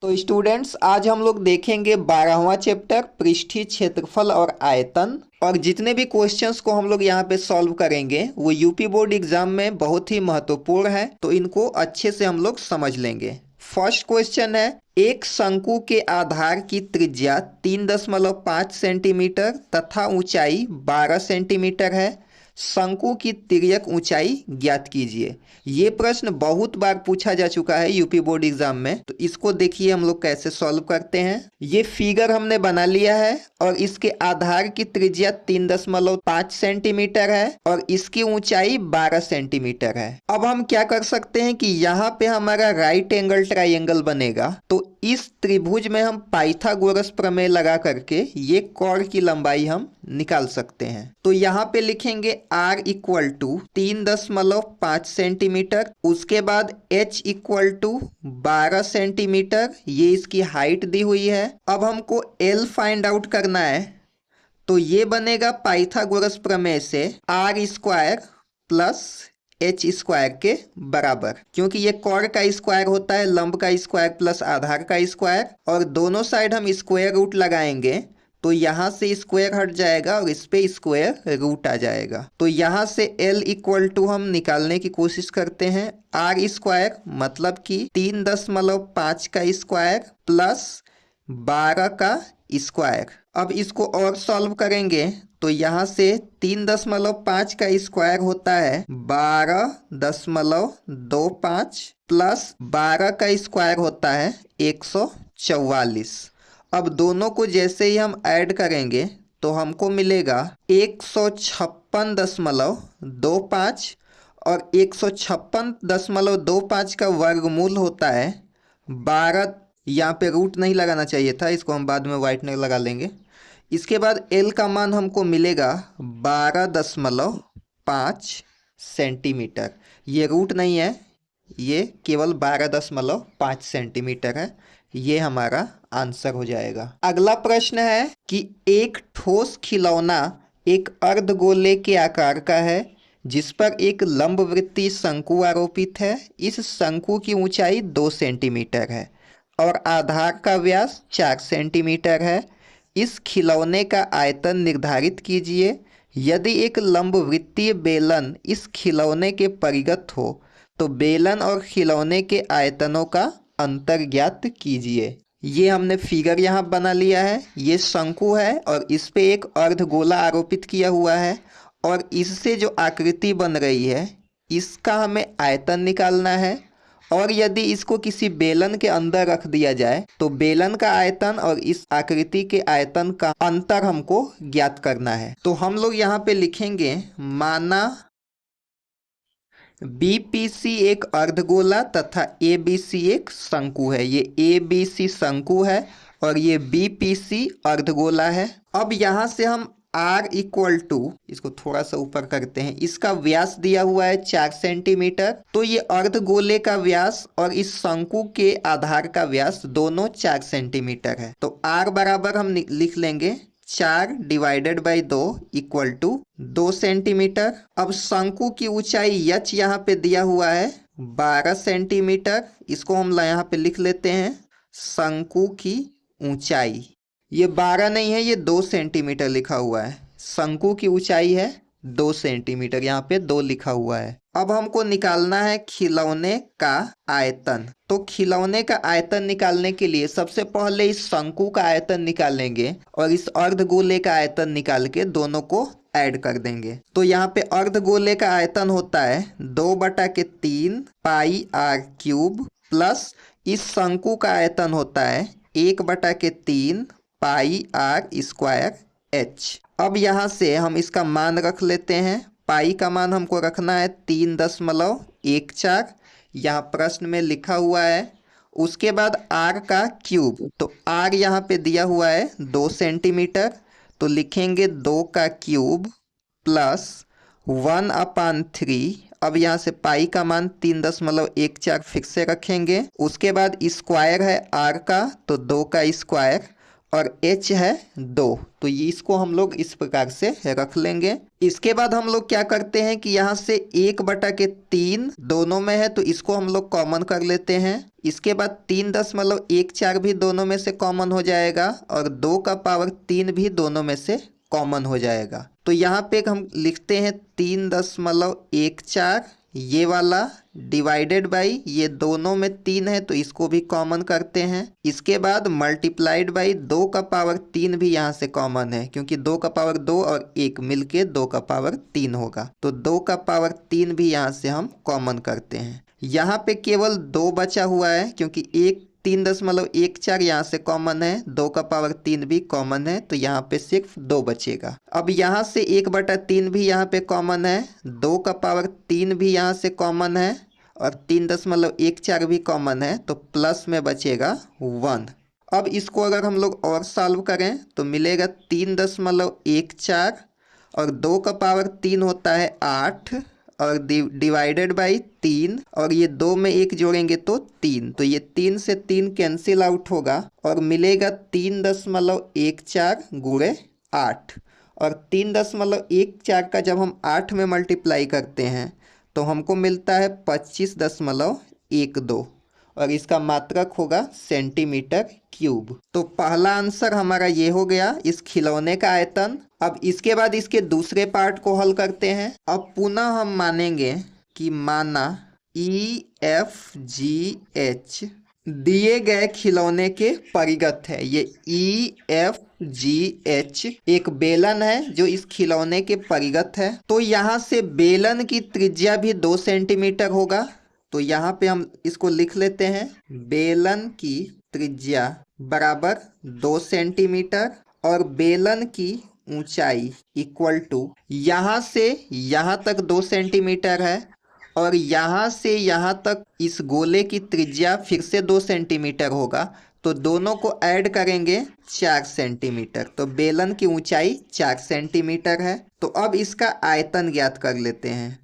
तो स्टूडेंट्स आज हम लोग देखेंगे 12वां चैप्टर पृष्ठीय क्षेत्रफल और आयतन। और जितने भी क्वेश्चंस को हम लोग यहाँ पे सॉल्व करेंगे वो यूपी बोर्ड एग्जाम में बहुत ही महत्वपूर्ण है, तो इनको अच्छे से हम लोग समझ लेंगे। फर्स्ट क्वेश्चन है, एक शंकु के आधार की त्रिज्या 3.5 सेंटीमीटर तथा ऊंचाई 12 सेंटीमीटर है। शंकु की तिर्यक ऊंचाई ज्ञात कीजिए। ये प्रश्न बहुत बार पूछा जा चुका है यूपी बोर्ड एग्जाम में, तो इसको देखिए हम लोग कैसे सॉल्व करते हैं। ये फिगर हमने बना लिया है और इसके आधार की त्रिज्या 3.5 सेंटीमीटर है और इसकी ऊंचाई 12 सेंटीमीटर है। अब हम क्या कर सकते हैं कि यहाँ पे हमारा राइट एंगल ट्राइंगल बनेगा, तो इस त्रिभुज में हम पाइथागोरस प्रमेय लगा करके ये कॉर्ड की लंबाई हम निकाल सकते हैं। तो यहाँ पे लिखेंगे r इक्वल टू 3.5 सेंटीमीटर, उसके बाद h इक्वल टू 12 सेंटीमीटर, ये इसकी हाइट दी हुई है। अब हमको l फाइंड आउट करना है, तो ये बनेगा पाइथागोरस प्रमेय से r square plus h square के बराबर, क्योंकि ये कॉर्ड का स्क्वायर होता है, लंब का स्क्वायर प्लस आधार का स्क्वायर, और दोनों साइड हम स्क्वायर रूट लगाएंगे तो यहाँ से स्क्वायर हट जाएगा और इस पे स्क्वायर रूट आ जाएगा। तो यहाँ से L इक्वल टू हम निकालने की कोशिश करते हैं, R स्क्वायर मतलब कि 3.5 का स्क्वायर प्लस 12 का स्क्वायर। अब इसको और सॉल्व करेंगे तो यहाँ से 3.5 का स्क्वायर होता है 12.25 प्लस 12 का स्क्वायर होता है 144। अब दोनों को जैसे ही हम ऐड करेंगे तो हमको मिलेगा 156.25 और 156.25 का वर्गमूल होता है 12। यहाँ पे रूट नहीं लगाना चाहिए था, इसको हम बाद में व्हाइटनर लगा लेंगे। इसके बाद L का मान हमको मिलेगा 12.5 सेंटीमीटर। ये रूट नहीं है, ये केवल 12.5 सेंटीमीटर है। ये हमारा आंसर हो जाएगा। अगला प्रश्न है कि एक ठोस खिलौना एक अर्धगोले के आकार का है जिस पर एक लंबवृत्तीय शंकु आरोपित है। इस शंकु की ऊंचाई 2 सेंटीमीटर है और आधार का व्यास 4 सेंटीमीटर है। इस खिलौने का आयतन निर्धारित कीजिए। यदि एक लंबवृत्तीय बेलन इस खिलौने के परिगत हो तो बेलन और खिलौने के आयतनों का अंतर ज्ञात कीजिए। ये हमने फिगर यहाँ बना लिया है। ये शंकु है और इस पे एक अर्धगोला आरोपित किया हुआ है और इससे जो आकृति बन रही है इसका हमें आयतन निकालना है। और यदि इसको किसी बेलन के अंदर रख दिया जाए तो बेलन का आयतन और इस आकृति के आयतन का अंतर हमको ज्ञात करना है। तो हम लोग यहाँ पे लिखेंगे, माना BPC एक अर्धगोला तथा ABC एक शंकु है। ये ABC शंकु है और ये BPC अर्धगोला है। अब यहाँ से हम R इक्वल टू, इसको थोड़ा सा ऊपर करते हैं, इसका व्यास दिया हुआ है 4 सेंटीमीटर। तो ये अर्धगोले का व्यास और इस शंकु के आधार का व्यास दोनों 4 सेंटीमीटर है। तो R बराबर हम लिख लेंगे 4 divided by 2 equal to 2 centimetre. अब शंकु की ऊंचाई h यहाँ पे दिया हुआ है 12 सेंटीमीटर, इसको हम यहाँ पे लिख लेते हैं शंकु की ऊंचाई। ये 12 नहीं है, ये 2 सेंटीमीटर लिखा हुआ है। शंकु की ऊंचाई है 2 सेंटीमीटर, यहाँ पे 2 लिखा हुआ है। अब हमको निकालना है खिलौने का आयतन। तो खिलौने का आयतन निकालने के लिए सबसे पहले इस शंकु का आयतन निकालेंगे और इस अर्धगोले का आयतन निकाल के दोनों को ऐड कर देंगे। तो यहाँ पे अर्धगोले का आयतन होता है 2/3 पाई r क्यूब प्लस इस शंकु का आयतन होता है 1/3 पाई r स्क्वायर h। अब यहाँ से हम इसका मान रख लेते हैं। पाई का मान हमको रखना है 3.14, यहाँ प्रश्न में लिखा हुआ है। उसके बाद r का क्यूब, तो r यहाँ पे दिया हुआ है 2 सेंटीमीटर, तो लिखेंगे 2 का क्यूब प्लस 1/3। अब यहाँ से पाई का मान 3.14 फिक्स से रखेंगे। उसके बाद स्क्वायर है r का, तो 2 का स्क्वायर और h है 2। तो ये इसको हम लोग इस प्रकार से रख लेंगे। इसके बाद हम लोग क्या करते हैं कि यहाँ से 1/3 दोनों में है तो इसको हम लोग कॉमन कर लेते हैं। इसके बाद 3.14 भी दोनों में से कॉमन हो जाएगा और 2⁻3 भी दोनों में से कॉमन हो जाएगा। तो यहाँ पे हम लिखते हैं 3.14 ये वाला डिवाइडेड बाई ये दोनों में 3 है तो इसको भी कॉमन करते हैं। इसके बाद मल्टीप्लाइड बाई 2⁻3 भी यहाँ से कॉमन है क्योंकि 2⁻2 और 1 मिलके 2⁻3 होगा। तो 2⁻3 भी यहाँ से हम कॉमन करते हैं। यहाँ पे केवल 2 बचा हुआ है क्योंकि 3.14 यहाँ से कॉमन है, 2⁻3 भी कॉमन है तो यहाँ पे सिर्फ 2 बचेगा। अब यहाँ से 1/3 भी यहाँ पे कॉमन है, 2⁻3 भी यहाँ से कॉमन है और 3.14 भी कॉमन है तो प्लस में बचेगा 1। अब इसको अगर हम लोग और सॉल्व करें तो मिलेगा 3.14 और 2⁻3 होता है 8 और डिवाइडेड बाई 3 और ये 2 में 1 जोड़ेंगे तो 3, तो ये 3 से 3 कैंसिल आउट होगा और मिलेगा 3.14 गुणे 8। और 3.14 का जब हम 8 में मल्टीप्लाई करते हैं तो हमको मिलता है 25.12 और इसका मात्रक होगा सेंटीमीटर क्यूब। तो पहला आंसर हमारा ये हो गया इस खिलौने का आयतन। अब इसके बाद इसके दूसरे पार्ट को हल करते हैं। अब पुनः हम मानेंगे कि माना EFGH दिए गए खिलौने के परिगत है। ये EFGH एक बेलन है जो इस खिलौने के परिगत है। तो यहाँ से बेलन की त्रिज्या भी 2 सेंटीमीटर होगा। तो यहाँ पे हम इसको लिख लेते हैं, बेलन की त्रिज्या बराबर 2 सेंटीमीटर और बेलन की ऊंचाई इक्वल टू यहाँ से यहाँ तक 2 सेंटीमीटर है और यहाँ से यहाँ तक इस गोले की त्रिज्या फिर से 2 सेंटीमीटर होगा। तो दोनों को ऐड करेंगे 4 सेंटीमीटर। तो बेलन की ऊंचाई 4 सेंटीमीटर है। तो अब इसका आयतन ज्ञात कर लेते हैं।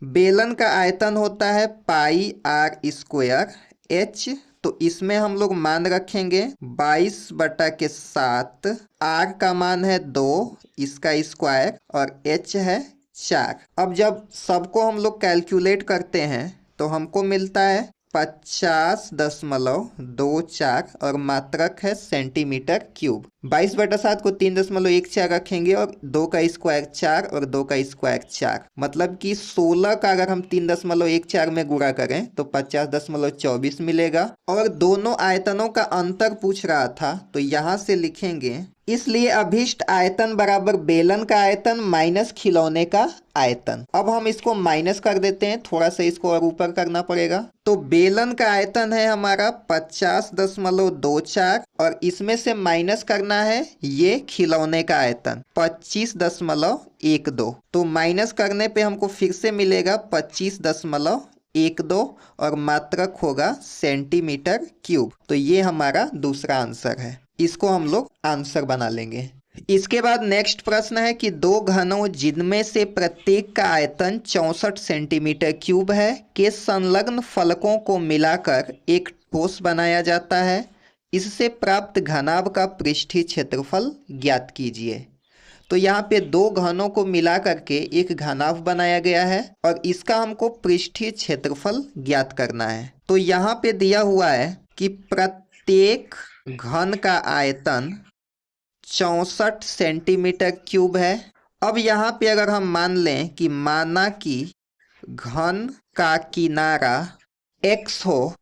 बेलन का आयतन होता है πr² h। तो इसमें हम लोग मान रखेंगे 22/7। r का मान है 2, इसका स्क्वायर और h है 4। अब जब सबको हम लोग कैलकुलेट करते हैं तो हमको मिलता है 50.24 और मात्रक है सेंटीमीटर क्यूब। 22/7 को 3.14 रखेंगे और 2 का स्क्वायर 4 और 2 का स्क्वायर 4, मतलब कि 16 का अगर हम 3.14 में गुणा करें तो 50.24 मिलेगा। और दोनों आयतनों का अंतर पूछ रहा था तो यहाँ से लिखेंगे, इसलिए अभिष्ट आयतन बराबर बेलन का आयतन माइनस खिलौने का आयतन। अब हम इसको माइनस कर देते हैं, थोड़ा सा इसको और ऊपर करना पड़ेगा। तो बेलन का आयतन है हमारा 50.24 और इसमें से माइनस करना है ये खिलौने का आयतन 25.12। तो माइनस करने पे हमको फिर से मिलेगा 25.12 और मात्रक होगा सेंटीमीटर क्यूब। तो ये हमारा दूसरा आंसर है। इसको हम लोग आंसर बना लेंगे। इसके बाद नेक्स्ट प्रश्न है कि 2 घनों जिनमें से प्रत्येक का आयतन 64 सेंटीमीटर क्यूब है के संलग्न फलकों को मिलाकर एक ठोस बनाया जाता है। इससे प्राप्त घनाभ का पृष्ठीय क्षेत्रफल ज्ञात कीजिए। तो यहाँ पे 2 घनों को मिला करके एक घनाभ बनाया गया है और इसका हमको पृष्ठीय क्षेत्रफल ज्ञात करना है। तो यहाँ पे दिया हुआ है कि प्रत्येक घन का आयतन 64 सेंटीमीटर क्यूब है। अब यहाँ पे अगर हम मान लें कि माना कि घन का किनारा x हो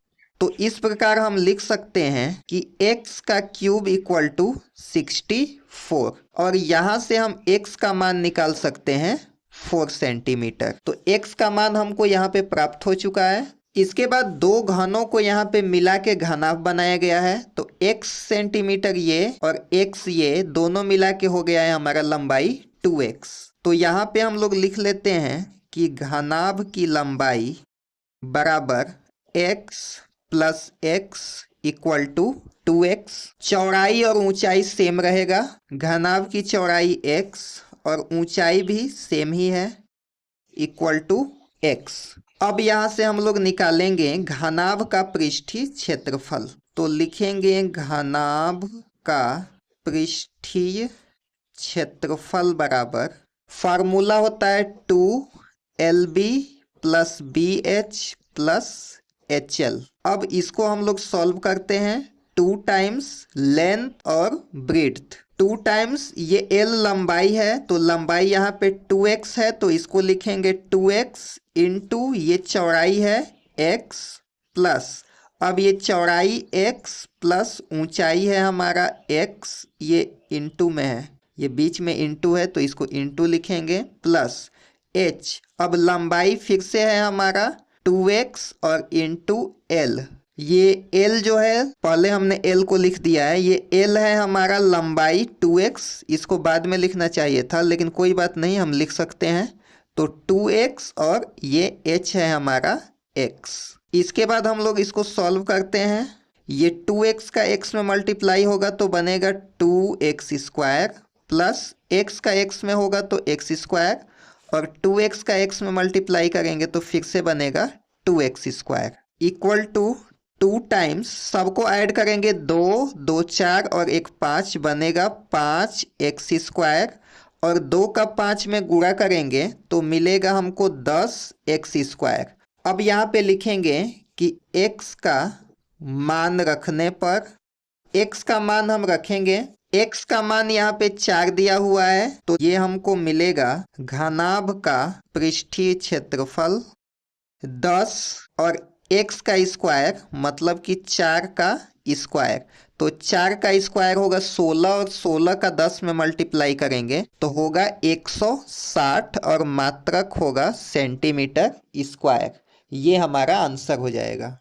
तो इस प्रकार हम लिख सकते हैं कि x का क्यूब इक्वल टू 64 और यहाँ से हम x का मान निकाल सकते हैं 4 सेंटीमीटर। तो x का मान हमको यहाँ पे प्राप्त हो चुका है। इसके बाद 2 घनों को यहाँ पे मिला के घनाभ बनाया गया है। तो x सेंटीमीटर ये और x ये दोनों मिला के हो गया है हमारा लंबाई 2x। तो यहाँ पे हम लोग लिख लेते हैं कि घनाभ की लंबाई बराबर x plus x equal to 2x। चौड़ाई और ऊंचाई सेम रहेगा। घनाभ की चौड़ाई x और ऊंचाई भी सेम ही है, इक्वल टू x। अब यहाँ से हम लोग निकालेंगे घनाभ का पृष्ठीय क्षेत्रफल। तो लिखेंगे घनाभ का पृष्ठीय क्षेत्रफल बराबर, फार्मूला होता है 2LB plus BH plus HL। अब इसको हम लोग सॉल्व करते हैं। 2 टाइम्स लेंथ और ब्रीड्थ, 2 टाइम्स ये L लंबाई है तो लंबाई यहाँ पे 2x है तो इसको लिखेंगे 2x इंटू ये चौड़ाई है x प्लस, अब ये चौड़ाई x प्लस ऊंचाई है हमारा x, ये इंटू में है, ये बीच में इंटू है तो इसको इंटू लिखेंगे प्लस h। अब लंबाई फिर से है हमारा 2x और इंटू l, ये l जो है पहले हमने l को लिख दिया है, ये l है हमारा लंबाई 2x, इसको बाद में लिखना चाहिए था लेकिन कोई बात नहीं, हम लिख सकते हैं। तो 2x और ये h है हमारा x। इसके बाद हम लोग इसको सॉल्व करते हैं। ये 2x का x में मल्टीप्लाई होगा तो बनेगा 2x स्क्वायर प्लस x का x में होगा तो x स्क्वायर, और 2x का x में मल्टीप्लाई करेंगे तो फिर से बनेगा 2x square equal to 2 times, सबको ऐड करेंगे 2 2 4 और 1 5, बनेगा 5x स्क्वायर, और 2 का 5 में गुणा करेंगे तो मिलेगा हमको 10x स्क्वायर। अब यहाँ पे लिखेंगे कि x का मान रखने पर, x का मान हम रखेंगे, x का मान यहाँ पे 4 दिया हुआ है तो ये हमको मिलेगा घनाभ का पृष्ठीय क्षेत्रफल 10 और x का स्क्वायर मतलब कि 4 का स्क्वायर, तो 4 का स्क्वायर होगा 16 और 16 का 10 में मल्टीप्लाई करेंगे तो होगा 160 और मात्रक होगा सेंटीमीटर स्क्वायर। ये हमारा आंसर हो जाएगा।